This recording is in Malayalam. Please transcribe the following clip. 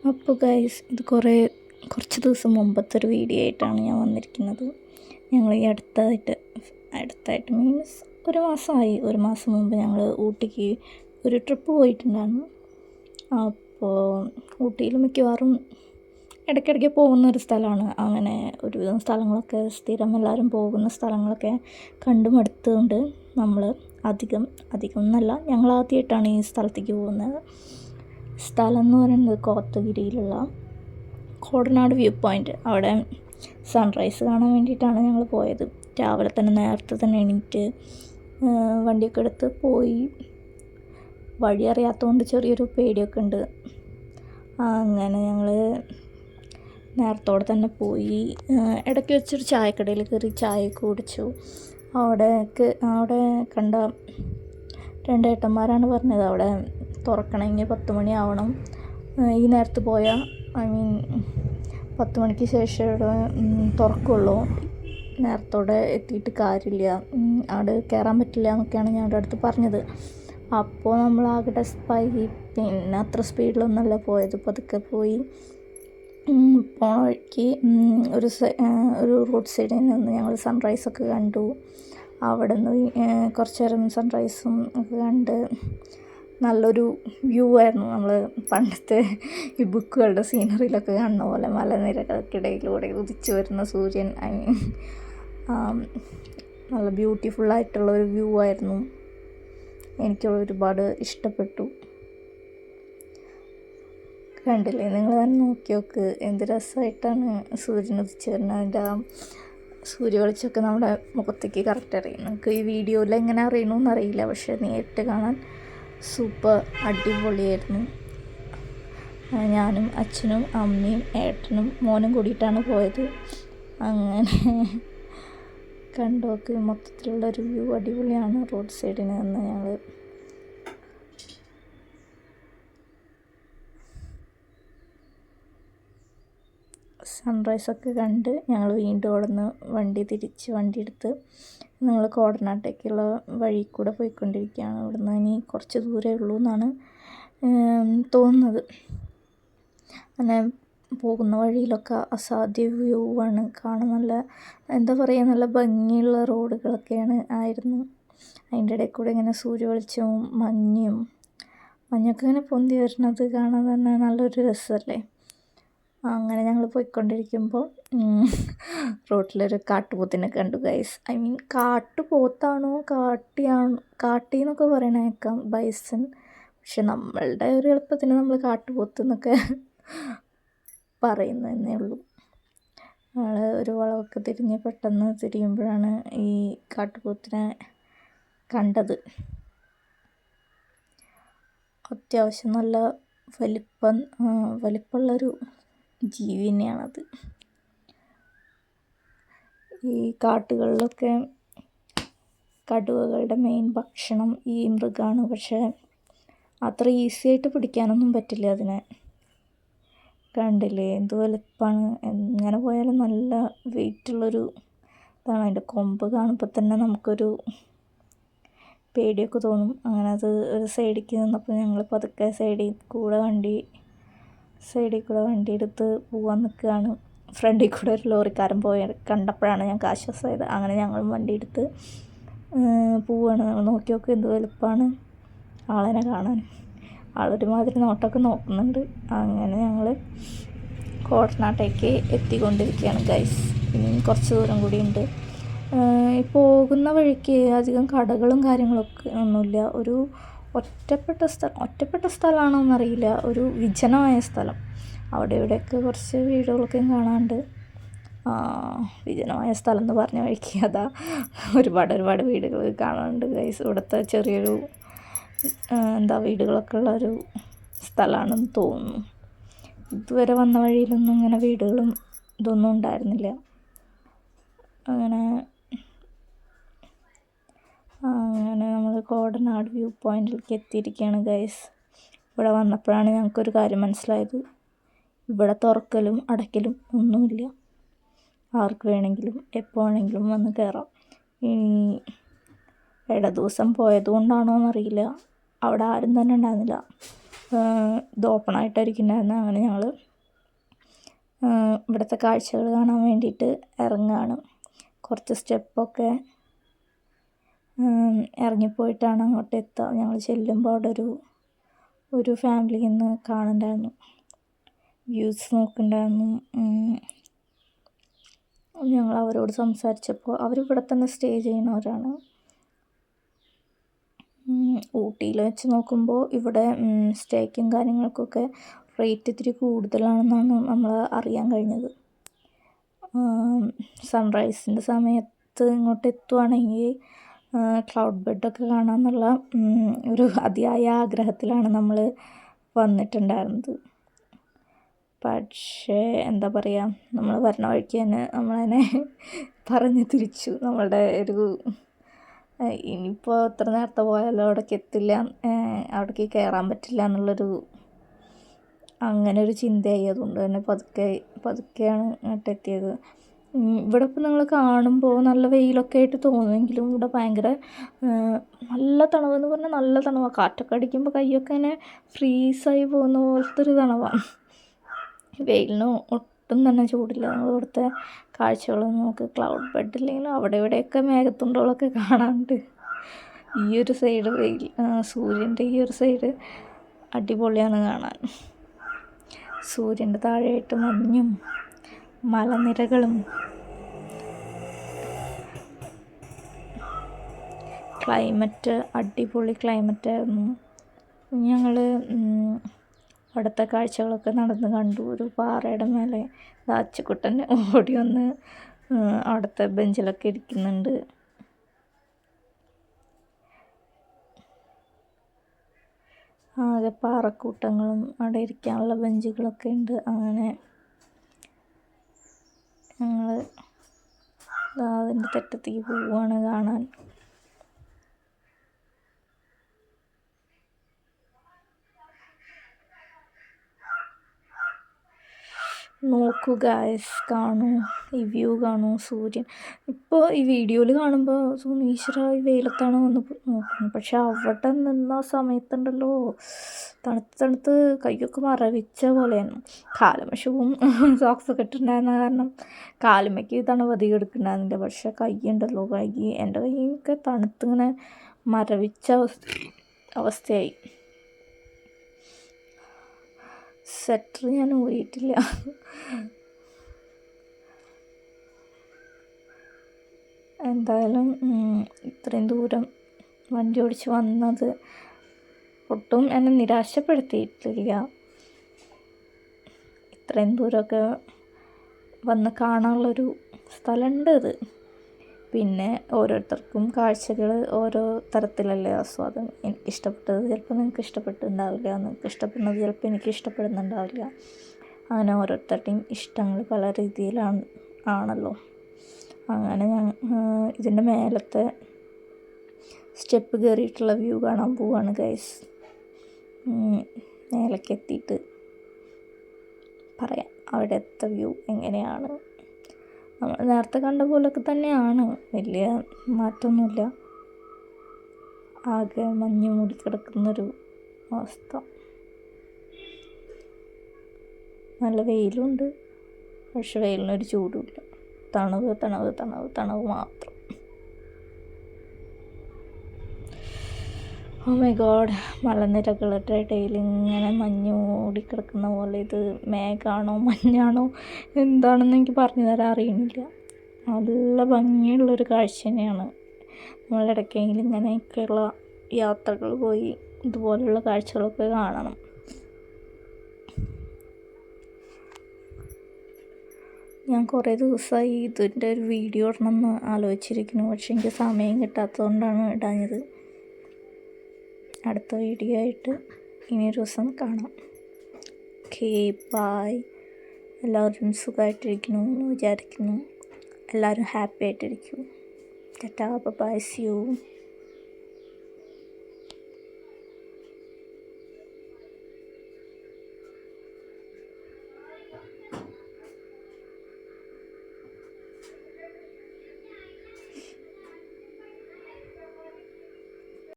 അപ്പോൾ ഗൈസ് ഇത് കുറച്ച് ദിവസം മുമ്പത്തെ ഒരു വീഡിയോ ആയിട്ടാണ് ഞാൻ വന്നിരിക്കുന്നത്. ഞങ്ങൾ ഈ അടുത്തായിട്ട് മീൻസ് ഒരു മാസം മുമ്പ് ഞങ്ങൾ ഊട്ടിക്ക് ഒരു ട്രിപ്പ് പോയിട്ടുണ്ടായിരുന്നു. അപ്പോൾ ഊട്ടിയിൽ മിക്കവാറും ഇടയ്ക്കിടയ്ക്ക് പോകുന്നൊരു സ്ഥലമാണ്. അങ്ങനെ ഒരുവിധം സ്ഥലങ്ങളൊക്കെ സ്ഥിരം എല്ലാവരും പോകുന്ന സ്ഥലങ്ങളൊക്കെ കണ്ടുമടുത്തുകൊണ്ട് നമ്മൾ അധികം എന്നല്ല, ഞങ്ങൾ ആദ്യമായിട്ടാണ് ഈ സ്ഥലത്തേക്ക് പോകുന്നത്. സ്ഥലം എന്ന് പറയുന്നത് കോത്തഗിരിയിലുള്ള കോടനാട് വ്യൂ പോയിൻ്റ്. അവിടെ സൺറൈസ് കാണാൻ വേണ്ടിയിട്ടാണ് ഞങ്ങൾ പോയത്. രാവിലെ തന്നെ നേരത്തെ തന്നെ എണീറ്റ് വണ്ടിയൊക്കെ എടുത്ത് പോയി. വഴി അറിയാത്തതുകൊണ്ട് ചെറിയൊരു പേടിയൊക്കെ ഉണ്ട്. അങ്ങനെ ഞങ്ങൾ നേരത്തോടെ തന്നെ പോയി. ഇടയ്ക്ക് വെച്ചൊരു ചായക്കടയിൽ കയറി ചായയൊക്കെ കുടിച്ചു. അവിടെ കണ്ട രണ്ട് ഏട്ടന്മാരാണ് പറഞ്ഞത് അവിടെ തുറക്കണമെങ്കിൽ 10 മണിയാവണം. ഈ നേരത്ത് പോയാൽ 10 മണിക്ക് ശേഷം ഇവിടെ തുറക്കുള്ളൂ, നേരത്തോടെ എത്തിയിട്ട് കാര്യമില്ല, അവിടെ കയറാൻ പറ്റില്ല എന്നൊക്കെയാണ് ഞങ്ങളുടെ അടുത്ത് പറഞ്ഞത്. അപ്പോൾ നമ്മൾ ആകെ ഡെസ്പായി. പിന്നെ അത്ര സ്പീഡിലൊന്നുമല്ല പോയത്, പതുക്കെ പോയി. പോണ വഴിക്ക് ഒരു റോഡ് സൈഡിൽ നിന്ന് ഞങ്ങൾ സൺറൈസൊക്കെ കണ്ടു. അവിടെ നിന്ന് കുറച്ച് നേരം സൺറൈസും ഒക്കെ കണ്ട് നല്ലൊരു വ്യൂ ആയിരുന്നു. നമ്മൾ പണ്ടത്തെ ഈ ബുക്കുകളുടെ സീനറിയിലൊക്കെ കാണുന്ന പോലെ മലനിരകൾക്കിടയിലൂടെ ഉദിച്ചു വരുന്ന സൂര്യൻ. നല്ല ബ്യൂട്ടിഫുള്ളായിട്ടുള്ളൊരു വ്യൂ ആയിരുന്നു. എനിക്ക് ഒരുപാട് ഇഷ്ടപ്പെട്ടു. കണ്ടില്ലേ, നിങ്ങൾ തന്നെ നോക്കി നോക്ക് എന്ത് രസമായിട്ടാണ് സൂര്യൻ ഉദിച്ചു വരുന്നത്. അതിൻ്റെ സൂര്യ വെളിച്ചമൊക്കെ നമ്മുടെ മുഖത്തേക്ക് കറക്റ്റ് അറിയും. നമുക്ക് ഈ വീഡിയോയിൽ എങ്ങനെ അറിയണമെന്ന് അറിയില്ല, പക്ഷെ നേരിട്ട് കാണാൻ സൂപ്പർ അടിപൊളിയായിരുന്നു. ഞാനും അച്ഛനും അമ്മയും ഏട്ടനും മോനും കൂടിയിട്ടാണ് പോയത്. അങ്ങനെ കണ്ടോക്ക് മൊത്തത്തിലുള്ളൊരു വ്യൂ അടിപൊളിയാണ്. റോഡ് സൈഡിൽ നിന്ന് ഞങ്ങൾ സൺറൈസൊക്കെ കണ്ട് ഞങ്ങൾ വീണ്ടും അവിടെ നിന്ന് വണ്ടി എടുത്ത് നമ്മൾ കോടനാട്ടേക്കുള്ള വഴി കൂടെ പോയിക്കൊണ്ടിരിക്കുകയാണ്. അവിടെ നിന്ന് ഇനി കുറച്ച് ദൂരമേ ഉള്ളൂ എന്നാണ് തോന്നുന്നത്. അങ്ങനെ പോകുന്ന വഴിയിലൊക്കെ അസാധ്യ വ്യൂ ആണ് കാണാൻ. നല്ല ഭംഗിയുള്ള റോഡുകളൊക്കെയാണ് ആയിരുന്നു. അതിൻ്റെ ഇടയിൽ കൂടെ ഇങ്ങനെ സൂര്യ വെളിച്ചവും മഞ്ഞൊക്കെ ഇങ്ങനെ പൊന്തി വരുന്നത് കാണാൻ തന്നെ നല്ലൊരു രസമല്ലേ. അങ്ങനെ ഞങ്ങൾ പോയിക്കൊണ്ടിരിക്കുമ്പോൾ റോട്ടിലൊരു കാട്ടുപോത്തിനെ കണ്ടു ഗൈസ്. കാട്ടുപോത്താണോ കാട്ടി എന്നൊക്കെ പറയണേക്കാം, ബൈസൺ. പക്ഷെ നമ്മളുടെ ഒരു എളുപ്പത്തിന് നമ്മൾ കാട്ടുപോത്ത് എന്നൊക്കെ പറയുന്നതന്നേ ഉള്ളൂ. ഞങ്ങൾ ഒരു വളവൊക്കെ പെട്ടെന്ന് തിരിയുമ്പോഴാണ് ഈ കാട്ടുപോത്തിനെ കണ്ടത്. അത്യാവശ്യം നല്ല വലിപ്പമുള്ളൊരു ജീവി തന്നെയാണത്. ഈ കാട്ടുകളിലൊക്കെ കടുവകളുടെ മെയിൻ ഭക്ഷണം ഈ മൃഗമാണ്. പക്ഷേ അത്ര ഈസി ആയിട്ട് പിടിക്കാനൊന്നും പറ്റില്ല അതിനെ. കണ്ടില്ലേ എന്ത് വലുപ്പമാണ്. എങ്ങനെ പോയാലും നല്ല വെയിറ്റുള്ളൊരു ഇതാണ്. അതിൻ്റെ കൊമ്പ് കാണുമ്പോൾ തന്നെ നമുക്കൊരു പേടിയൊക്കെ തോന്നും. അങ്ങനെ അത് ഒരു സൈഡിലേക്ക് നിന്നപ്പോൾ ഞങ്ങൾ പതുക്കെ സൈഡിൽ കൂടെ വണ്ടി എടുത്ത് പോകാൻ നിൽക്കുകയാണ്. ഫ്രണ്ടിൽ കൂടെ ഒരു ലോറിക്കാരൻ കണ്ടപ്പോഴാണ് ഞങ്ങൾക്ക് ആശ്വാസമായത്. അങ്ങനെ ഞങ്ങളും വണ്ടി എടുത്ത് പോവുകയാണ്. ഞങ്ങൾ നോക്കി എന്ത് വലുപ്പമാണ് ആളെന്നെ കാണാൻ. ആളൊരുമാതിരി നോട്ടമൊക്കെ നോക്കുന്നുണ്ട്. അങ്ങനെ ഞങ്ങൾ കോടനാട്ടേക്ക് എത്തിക്കൊണ്ടിരിക്കുകയാണ് ഗൈസ്. ഇനി കുറച്ച് ദൂരം കൂടിയുണ്ട്. പോകുന്ന വഴിക്ക് അധികം കടകളും കാര്യങ്ങളൊക്കെ ഒന്നുമില്ല. ഒരു ഒറ്റപ്പെട്ട സ്ഥലമാണോ എന്നറിയില്ല, ഒരു വിജനമായ സ്ഥലം. അവിടെ ഇവിടെയൊക്കെ കുറച്ച് വീടുകളൊക്കെ കാണാണ്ട്. വിജനമായ സ്ഥലം എന്ന് പറഞ്ഞ വഴിക്ക് അതാ ഒരുപാട് വീടുകൾ കാണാനുണ്ട് ഗൈസ്. ഇവിടുത്തെ ചെറിയൊരു വീടുകളൊക്കെ ഉള്ളൊരു സ്ഥലമാണെന്ന് തോന്നുന്നു. ഇതുവരെ വന്ന വഴിയിലൊന്നും ഇങ്ങനെ വീടുകളും ഇതൊന്നും ഉണ്ടായിരുന്നില്ല. അങ്ങനെ നമ്മൾ കോടനാട് വ്യൂ പോയിൻറ്റിലേക്ക് എത്തിയിരിക്കുകയാണ് ഗൈസ്. ഇവിടെ വന്നപ്പോഴാണ് ഞങ്ങൾക്കൊരു കാര്യം മനസ്സിലായത്. ഇവിടെ തുറക്കലും അടയ്ക്കലും ഒന്നുമില്ല. ആർക്ക് വേണമെങ്കിലും എപ്പോൾ വേണമെങ്കിലും വന്ന് കയറാം. ഇനി ദിവസം പോയതുകൊണ്ടാണോ എന്നറിയില്ല, അവിടെ ആരും തന്നെ ഉണ്ടായിരുന്നില്ല. ഇത് ഓപ്പണായിട്ടായിരിക്കുന്നുണ്ടായിരുന്നു. അങ്ങനെ ഞങ്ങൾ ഇവിടുത്തെ കാഴ്ചകൾ കാണാൻ വേണ്ടിയിട്ട് ഇറങ്ങുകയാണ്. കുറച്ച് സ്റ്റെപ്പൊക്കെ ഇറങ്ങിപ്പോയിട്ടാണ് അങ്ങോട്ട് എത്തുക. ഞങ്ങൾ ചെല്ലുമ്പോൾ അവിടെ ഒരു ഫാമിലി നിന്ന് കാണുന്നുണ്ടായിരുന്നു, വ്യൂസ് നോക്കുന്നുണ്ടായിരുന്നു. ഞങ്ങൾ അവരോട് സംസാരിച്ചപ്പോൾ അവരിവിടെ തന്നെ സ്റ്റേ ചെയ്യുന്നവരാണ്. ഊട്ടിയിൽ വെച്ച് നോക്കുമ്പോൾ ഇവിടെ സ്റ്റേക്കും കാര്യങ്ങൾക്കൊക്കെ റേറ്റ് ഇത്തിരി കൂടുതലാണെന്നാണ് നമ്മൾ അറിയാൻ കഴിഞ്ഞത്. സൺറൈസിൻ്റെ സമയത്ത് ഇങ്ങോട്ട് എത്തുവാണെങ്കിൽ ക്ലൗഡ് ബെഡൊക്കെ കാണാമെന്നുള്ള ഒരു അതിയായ ആഗ്രഹത്തിലാണ് നമ്മൾ വന്നിട്ടുണ്ടായിരുന്നത്. പക്ഷേ എന്താ പറയുക, നമ്മൾ വരുന്ന വഴിക്ക് തന്നെ നമ്മളതിനെ പറഞ്ഞ് തിരിച്ചു. നമ്മളുടെ ഇനിയിപ്പോൾ എത്ര നേരത്തെ പോയാലും അവിടേക്ക് എത്തില്ല, അവിടേക്ക് കയറാൻ പറ്റില്ല എന്നുള്ളൊരു അങ്ങനെ ഒരു ചിന്തയായി. അതുകൊണ്ട് തന്നെ പതുക്കെയാണ് ഇങ്ങോട്ട് എത്തിയത്. ഇവിടെ ഇപ്പോൾ നിങ്ങൾ കാണുമ്പോൾ നല്ല വെയിലൊക്കെ ആയിട്ട് തോന്നുമെങ്കിലും ഇവിടെ ഭയങ്കര നല്ല തണുവെന്ന് പറഞ്ഞാൽ നല്ല തണുവാണ്. കാറ്റൊക്കെ അടിക്കുമ്പോൾ കൈയൊക്കെ ഇങ്ങനെ ഫ്രീസായി പോകുന്ന പോലത്തെ ഒരു തണുവാണ്. വെയിലിന് ഒട്ടും തന്നെ ചൂടില്ല. നമ്മൾ ഇവിടുത്തെ കാഴ്ചകളൊന്നും നമുക്ക് ക്ലൗഡ് ബെഡ് ഇല്ലെങ്കിലും അവിടെ ഇവിടെയൊക്കെ മേഘത്തുണ്ടുകളൊക്കെ കാണാറുണ്ട്. ഈ ഒരു സൈഡ് സൂര്യൻ്റെ ഈ ഒരു സൈഡ് അടിപൊളിയാണ് കാണാൻ. സൂര്യൻ്റെ താഴെയായിട്ട് മഞ്ഞും മലനിരകളും ക്ലൈമറ്റ് അടിപൊളി ക്ലൈമറ്റായിരുന്നു. ഞങ്ങൾ അവിടുത്തെ കാഴ്ചകളൊക്കെ നടന്ന് കണ്ടു. ഒരു പാറയുടെ മേലെ അച്ചുക്കുട്ടൻ ഓടി വന്ന് അവിടുത്തെ ബെഞ്ചിലൊക്കെ ഇരിക്കുന്നുണ്ട്. ആകെ പാറക്കൂട്ടങ്ങളും അവിടെ ഇരിക്കാനുള്ള ബെഞ്ചുകളൊക്കെ ഉണ്ട്. അങ്ങനെ ഞങ്ങൾ അതിൻ്റെ തെറ്റത്തേക്ക് പോവുകയാണ് കാണാൻ. നോക്കൂ ഗായ്സ്, കാണൂ ഈ വ്യൂ, കാണൂ സൂര്യൻ. ഇപ്പോൾ ഈ വീഡിയോയിൽ കാണുമ്പോൾ ഈശ്വര ഈ വെയിലത്താണ് വന്ന് നോക്കുന്നത്. പക്ഷെ അവിടെ നിന്ന സമയത്തുണ്ടല്ലോ തണുത്ത് കൈയൊക്കെ മരവിച്ച പോലെയാണ്. കാലുമ്മ ഷൂവും സോക്സൊക്കെ ഇട്ടിട്ടുണ്ടായിരുന്ന കാരണം കാലുമ്മയ്ക്ക് തണുപ്പ് അധികം എടുക്കുന്നുണ്ടായിരുന്നില്ല. പക്ഷെ കൈയുണ്ടല്ലോ, എൻ്റെ കൈയൊക്കെ തണുത്തിങ്ങനെ മരവിച്ച അവസ്ഥയായി. സ്വെറ്റർ ഞാൻ ഊരിയിട്ടില്ല. എന്തായാലും ഇത്രയും ദൂരം വണ്ടി ഓടിച്ച് വന്നത് ഒട്ടും എന്നെ നിരാശപ്പെടുത്തിയിട്ടില്ല. ഇത്രയും ദൂരമൊക്കെ വന്ന് കാണാനുള്ളൊരു സ്ഥലമുണ്ട് ഇത്. പിന്നെ ഓരോരുത്തർക്കും കാഴ്ചകൾ ഓരോ തരത്തിലല്ലേ ആസ്വാദനം. എനിക്ക് ഇഷ്ടപ്പെട്ടത് ചിലപ്പോൾ നിങ്ങൾക്ക് ഇഷ്ടപ്പെട്ടുണ്ടാവില്ല, നിങ്ങൾക്ക് ഇഷ്ടപ്പെടുന്നത് ചിലപ്പോൾ എനിക്ക് ഇഷ്ടപ്പെടുന്നുണ്ടാവില്ല. അങ്ങനെ ഓരോരുത്തരുടെയും ഇഷ്ടങ്ങൾ പല രീതിയിലാണല്ലോ. അങ്ങനെ ഇതിൻ്റെ മേലത്തെ സ്റ്റെപ്പ് കയറിയിട്ടുള്ള വ്യൂ കാണാൻ പോവാണ് ഗൈസ്. മേലേക്ക് എത്തിയിട്ട് പറയാം അവിടുത്തെ വ്യൂ എങ്ങനെയാണ്. നമ്മൾ നേരത്തെ കണ്ട പോലൊക്കെ തന്നെയാണ്, വലിയ മാറ്റമൊന്നുമില്ല. ആകെ മഞ്ഞ് മൂടിക്കിടക്കുന്നൊരു അവസ്ഥ. നല്ല വെയിലുണ്ട്, പക്ഷെ വെയിലിനൊരു ചൂടുമില്ല. തണുവ് മാത്രം. ഓ മൈ ഗോഡ്, മലനിരകളുടെ ഇടയിൽ ഇങ്ങനെ മഞ്ഞ് മൂടിക്കിടക്കുന്ന പോലെ. ഇത് മേഘാണോ മഞ്ഞാണോ എന്താണെന്ന് എനിക്ക് പറഞ്ഞു തരാൻ അറിയുന്നില്ല. നല്ല ഭംഗിയുള്ളൊരു കാഴ്ച തന്നെയാണ്. നമ്മളിടയ്ക്കെങ്കിലും ഇങ്ങനെയൊക്കെയുള്ള യാത്രകൾ പോയി ഇതുപോലുള്ള കാഴ്ചകളൊക്കെ കാണണം. ഞാൻ കുറേ ദിവസമായി ഇതിൻ്റെ ഒരു വീഡിയോ ഇടണമെന്ന് ആലോചിച്ചിരിക്കുന്നു. പക്ഷെ എനിക്ക് സമയം കിട്ടാത്തതുകൊണ്ടാണ് ഇടാഞ്ഞത്. അടുത്ത വീഡിയോ ആയിട്ട് ഇനിയൊരു ദിവസം കാണാം. Okay, bye. എല്ലാവരും സുഖമായിട്ടിരിക്കുന്നു എന്ന് വിചാരിക്കുന്നു. എല്ലാവരും ഹാപ്പി ആയിട്ടിരിക്കൂ. Tata, bye, see U.